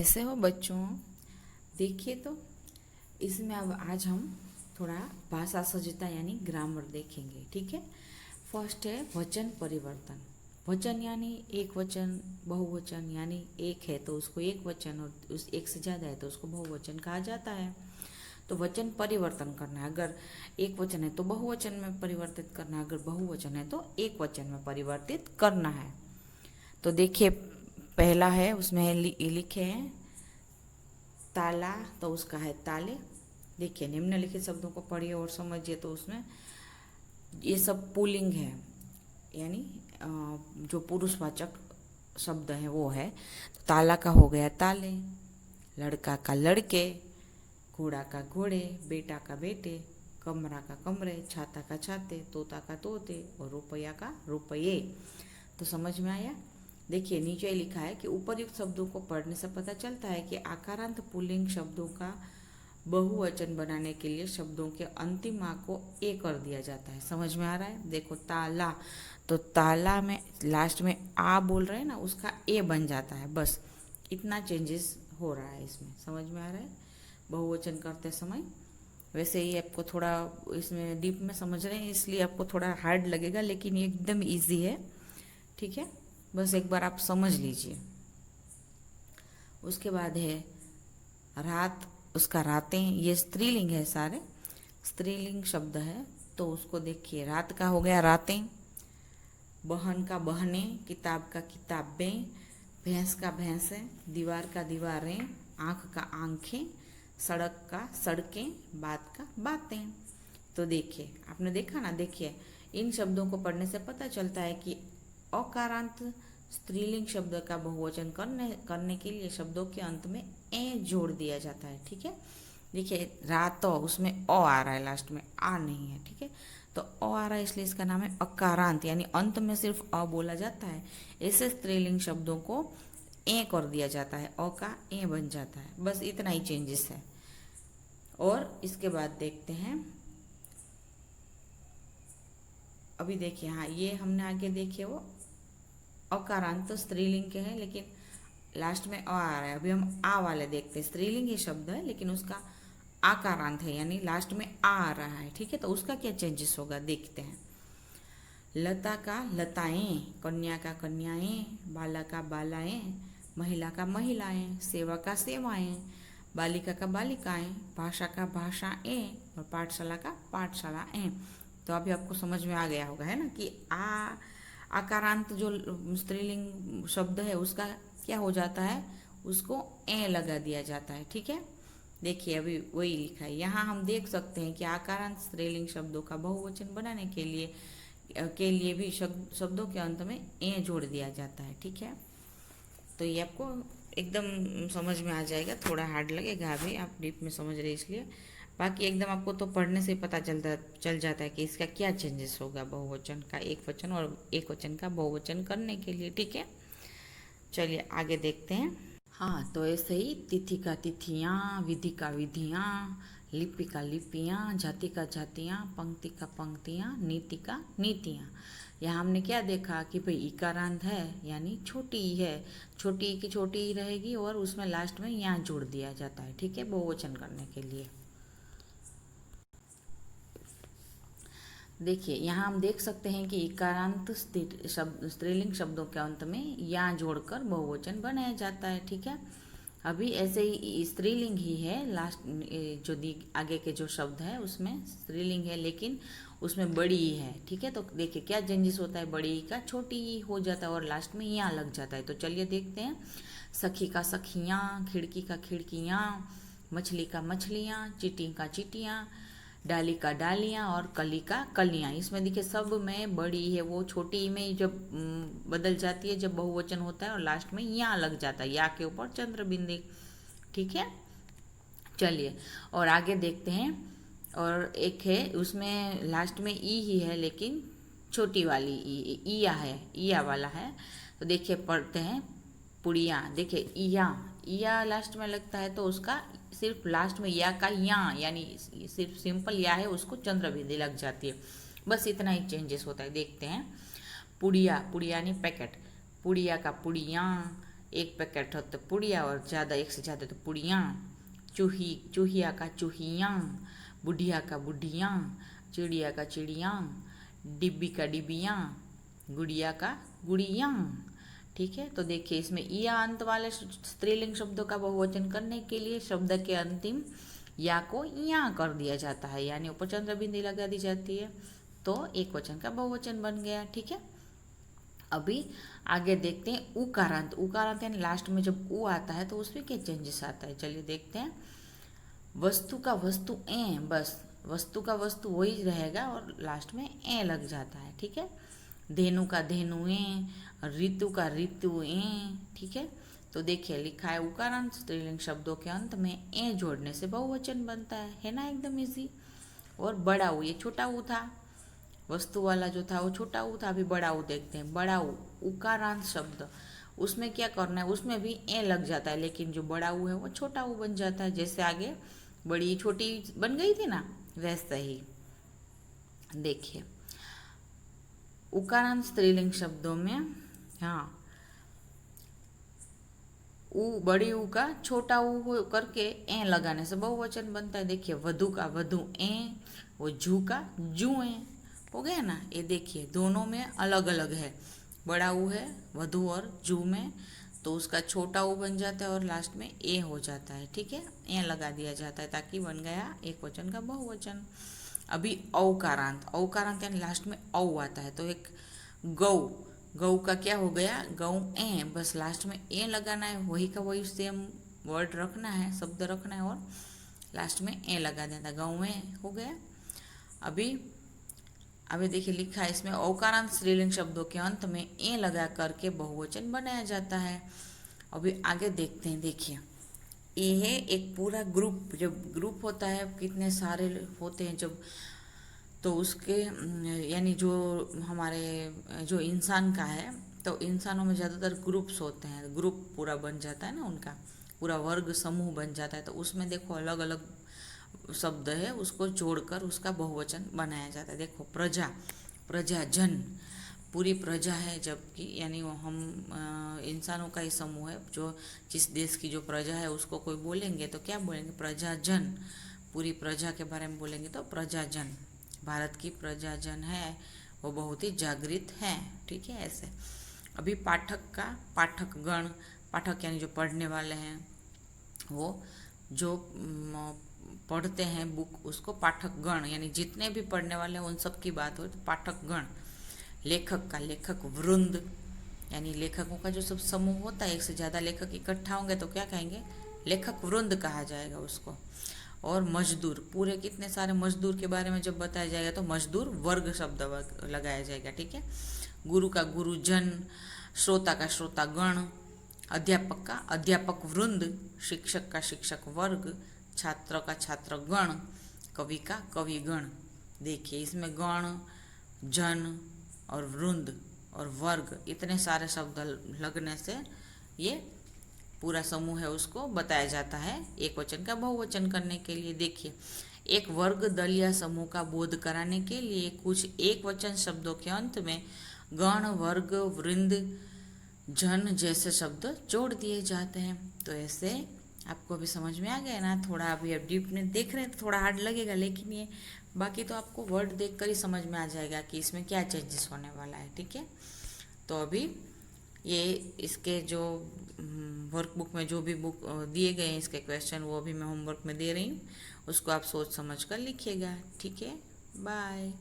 कैसे हो बच्चों। देखिए तो इसमें अब आज हम थोड़ा भाषा सज्जता यानी ग्रामर देखेंगे। ठीक है। फर्स्ट है वचन परिवर्तन। वचन यानी एक वचन, बहुवचन यानी एक है तो उसको एक वचन और उस एक से ज़्यादा है तो उसको बहुवचन कहा जाता है। तो वचन परिवर्तन करना है, अगर एक वचन है तो बहुवचन में परिवर्तित करना है, अगर बहुवचन है तो एक वचन में परिवर्तित करना है। तो देखिए पहला है, उसमें लिखे हैं ताला, तो उसका है ताले। देखिए निम्नलिखित शब्दों को पढ़िए और समझिए। तो उसमें ये सब पुल्लिंग है, यानी जो पुरुषवाचक शब्द है वो है। तो ताला का हो गया ताले, लड़का का लड़के, घोड़ा का घोड़े, बेटा का बेटे, कमरा का कमरे, छाता का छाते, तोता का तोते और रुपया का रुपये। तो समझ में आया। देखिए नीचे लिखा है कि उपयुक्त शब्दों को पढ़ने से पता चलता है कि आकारांत पुल्लिंग शब्दों का बहुवचन बनाने के लिए शब्दों के अंतिम आ को ए कर दिया जाता है। समझ में आ रहा है। देखो ताला, तो ताला में लास्ट में आ बोल रहे हैं ना, उसका ए बन जाता है। बस इतना चेंजेस हो रहा है इसमें। समझ में आ रहा है बहुवचन करते समय। वैसे ही आपको थोड़ा इसमें डीप में समझ रहे हैं इसलिए आपको थोड़ा हार्ड लगेगा, लेकिन ये एकदम इजी है। ठीक है, बस एक बार आप समझ लीजिए। उसके बाद है रात, उसका रातें, ये स्त्रीलिंग है, सारे स्त्रीलिंग शब्द है। तो उसको देखिए, रात का हो गया रातें, बहन का बहनें, किताब का किताबें, भैंस का भैंसें, दीवार का दीवारें, आँख का आँखें, सड़क का सड़कें, बात का बातें। तो देखिए आपने देखा ना। देखिए इन शब्दों को पढ़ने से पता चलता है कि अकारांत स्त्रीलिंग शब्द का बहुवचन करने के लिए शब्दों के अंत में ए जोड़ दिया जाता है। ठीक है। देखिए रात, उसमें अ आ रहा है, लास्ट में आ नहीं है। ठीक है, तो अ आ रहा है इसलिए इसका नाम है अकारांत, यानी अंत में सिर्फ अ बोला जाता है। ऐसे स्त्रीलिंग शब्दों को ए कर दिया जाता है, अ का ए बन जाता है। बस इतना ही चेंजेस है। और इसके बाद देखते हैं, अभी देखिए, हाँ ये हमने आगे देखे वो अकारांत तो स्त्रीलिंग के हैं, लेकिन लास्ट में अ आ रहा है। अभी हम आ वाले देखते हैं। स्त्रीलिंग ही शब्द है लेकिन उसका आकारांत है, यानी लास्ट में आ रहा है। ठीक है, तो उसका क्या चेंजेस होगा देखते हैं। लता का लताएं, कन्या का कन्याएं, बाला का बालाएं, महिला का महिलाएं, सेवा का सेवाएं, बालिका का बालिकाएं, भाषा का भाषाएं और पाठशाला का पाठशालाएं। तो अभी आपको समझ में आ गया होगा, है ना, कि आकारांत जो स्त्रीलिंग शब्द है उसका क्या हो जाता है, उसको ए लगा दिया जाता है। ठीक है, देखिए अभी वही लिखा है। यहाँ हम देख सकते हैं कि आकारांत स्त्रीलिंग शब्दों का बहुवचन बनाने के लिए भी शब्दों के अंत में ए जोड़ दिया जाता है। ठीक है, तो ये आपको एकदम समझ में आ जाएगा। थोड़ा हार्ड लगेगा, अभी आप डीप में समझ रहे इसलिए। बाकी एकदम आपको तो पढ़ने से पता चल जाता है कि इसका क्या चेंजेस होगा बहुवचन का एक वचन और एक वचन का बहुवचन करने के लिए। ठीक है, चलिए आगे देखते हैं। हाँ, तो ऐसे ही तिथि का तिथियाँ, विधि का विधियाँ, लिपि का लिपियाँ, जाति का जातियाँ, पंक्ति का पंक्तियाँ, नीति का नीतियाँ। यहाँ हमने क्या देखा कि भाई इकारांत है यानी छोटी ही है, छोटी की छोटी ही रहेगी और उसमें लास्ट में यहाँ जोड़ दिया जाता है। ठीक है, बहुवचन करने के लिए। देखिए यहाँ हम देख सकते हैं कि इकारांत स्त्रीलिंग शब्दों के अंत में या जोड़कर बहुवचन बनाया जाता है। ठीक है, अभी ऐसे ही स्त्रीलिंग ही है, लास्ट जो आगे के जो शब्द है उसमें स्त्रीलिंग है लेकिन उसमें बड़ी ही है। ठीक है, तो देखिए क्या चेंजेस होता है, बड़ी का छोटी ही हो जाता है और लास्ट में यहाँ लग जाता है। तो चलिए देखते हैं। सखी का सखियाँ, खिड़की का खिड़कियाँ, मछली का मछलियाँ, चीटी का चीटियाँ, डाली का डालियाँ और कली का कलियाँ। इसमें देखिए सब में बड़ी है, वो छोटी में जब बदल जाती है जब बहुवचन होता है और लास्ट में या लग जाता है, या के ऊपर चंद्र बिंदु। ठीक है, चलिए और आगे देखते हैं। और एक है उसमें लास्ट में ई ही है लेकिन छोटी वाली ईया है, ईया वाला है। तो देखिए पढ़ते हैं। पुड़िया, देखिए ईया, ईया लास्ट में लगता है तो उसका सिर्फ लास्ट में या का या, यानी सिर्फ सिंपल या है उसको चंद्र बिंदी लग जाती है। बस इतना ही चेंजेस होता है। देखते हैं। पुड़िया, पुड़िया यानी पैकेट, पुड़िया का पुड़िया, एक पैकेट हो तो पुड़िया, और ज़्यादा एक से ज़्यादा तो पुड़ियाँ। चूही, चूहिया का चूहियाँ। बुढ़िया का बुढ़ियाँ। चिड़िया का चिड़ियाँ। डिब्बी का डिबियाँ। गुड़िया का गुड़ियाँ। ठीक है, तो देखिए इसमें या अंत वाले स्त्रीलिंग शब्दों का बहुवचन करने के लिए शब्द के अंतिम या को या कर दिया जाता है, यानी उपचंद्र बिंदी लगा दी जाती है, तो एक वचन का बहुवचन बन गया। ठीक है, अभी आगे देखते हैं उकारांत। उकारांत यानी लास्ट में जब उ आता है तो उसमें क्या चेंजेस आता है, चलिए देखते हैं। वस्तु का वस्तु ए, बस वस्तु का वस्तु वही रहेगा और लास्ट में ए लग जाता है। ठीक है, धेनु का धेनु ए, ऋतु का ऋतु ए। ठीक है, तो देखिए लिखा है उकारांत स्त्रीलिंग शब्दों के अंत में ए जोड़ने से बहुवचन बनता है ना, एकदम इजी। और बड़ा ऊ, ये छोटा ऊ था, वस्तु वाला जो था वो छोटा ऊ था, अभी बड़ा ऊ देखते हैं। बड़ा ऊ उकारांत शब्द, उसमें क्या करना है, उसमें भी ए लग जाता है, लेकिन जो बड़ा ऊ है वो छोटा ऊ बन जाता है। जैसे आगे बड़ी छोटी बन गई थी ना, वैसा ही। देखिए उकारांत स्त्रीलिंग शब्दों में, हाँ, ऊ बड़ी ऊ का छोटा ऊ करके ए लगाने से बहुवचन बनता है। देखिए वधु का वधु ए, वो जू का जू ए, हो गया ना। ये देखिए दोनों में अलग अलग है, बड़ा ऊ है वधु और जू में, तो उसका छोटा ऊ बन जाता है और लास्ट में ए हो जाता है। ठीक है, ए लगा दिया जाता है ताकि बन गया एक वचन का बहुवचन। अभी औकारांत, औकारांत यानी लास्ट में औ आता है, तो एक गौ, गौ का क्या हो गया, गौ ए, बस लास्ट में ए लगाना है, वही का वही सेम वर्ड रखना है, शब्द रखना है और लास्ट में ए लगा देना, गौ ए हो गया। अभी देखिए लिखा है इसमें औकारांत स्त्रीलिंग शब्दों के अंत में ए लगा करके बहुवचन बनाया जाता है। अभी आगे देखते हैं। देखिए ए है एक पूरा ग्रुप, जब ग्रुप होता है कितने सारे होते हैं जब, तो उसके यानी जो हमारे जो इंसान का है, तो इंसानों में ज़्यादातर ग्रुप्स होते हैं, ग्रुप पूरा बन जाता है ना, उनका पूरा वर्ग समूह बन जाता है, तो उसमें देखो अलग अलग शब्द है, उसको जोड़कर उसका बहुवचन बनाया जाता है। देखो प्रजा, प्रजा जन, पूरी प्रजा है, जबकि यानी वो हम इंसानों का ही समूह है, जो जिस देश की जो प्रजा है उसको कोई बोलेंगे तो क्या बोलेंगे, प्रजाजन। पूरी प्रजा के बारे में बोलेंगे तो प्रजाजन। भारत की प्रजाजन है वो बहुत ही जागृत है। ठीक है, ऐसे। अभी पाठक का पाठकगण, पाठक यानी जो पढ़ने वाले हैं, वो जो पढ़ते हैं बुक, उसको पाठकगण, यानी जितने भी पढ़ने वाले हैं उन सब की बात हो तो पाठकगण। लेखक का लेखक वृंद, यानी लेखकों का जो सब समूह होता है, एक से ज़्यादा लेखक इकट्ठा होंगे तो क्या कहेंगे, लेखक वृंद कहा जाएगा उसको। और मजदूर, पूरे कितने सारे मजदूर के बारे में जब बताया जाएगा तो मजदूर वर्ग शब्द लगाया जाएगा। ठीक है, गुरु का गुरुजन, श्रोता का श्रोतागण, अध्यापक का अध्यापक वृंद, शिक्षक का शिक्षक वर्ग, छात्र का छात्रगण, कवि का कविगण। देखिए इसमें गण, जन और वृंद और वर्ग, इतने सारे शब्द लगने से ये पूरा समूह है उसको बताया जाता है एक वचन का बहुवचन करने के लिए। देखिए एक वर्ग दल या समूह का बोध कराने के लिए कुछ एक वचन शब्दों के अंत में गण, वर्ग, वृंद, जन जैसे शब्द जोड़ दिए जाते हैं। तो ऐसे आपको अभी समझ में आ गया ना, थोड़ा अभी अब डीप में देख रहे हैं तो थोड़ा हार्ड लगेगा, लेकिन ये बाकी तो आपको वर्ड देखकर ही समझ में आ जाएगा कि इसमें क्या चेंजेस होने वाला है। ठीक है, तो अभी ये इसके जो वर्कबुक में जो भी बुक दिए गए हैं इसके क्वेश्चन, वो अभी मैं होमवर्क में दे रही हूँ, उसको आप सोच समझ कर लिखिएगा। ठीक है, बाय।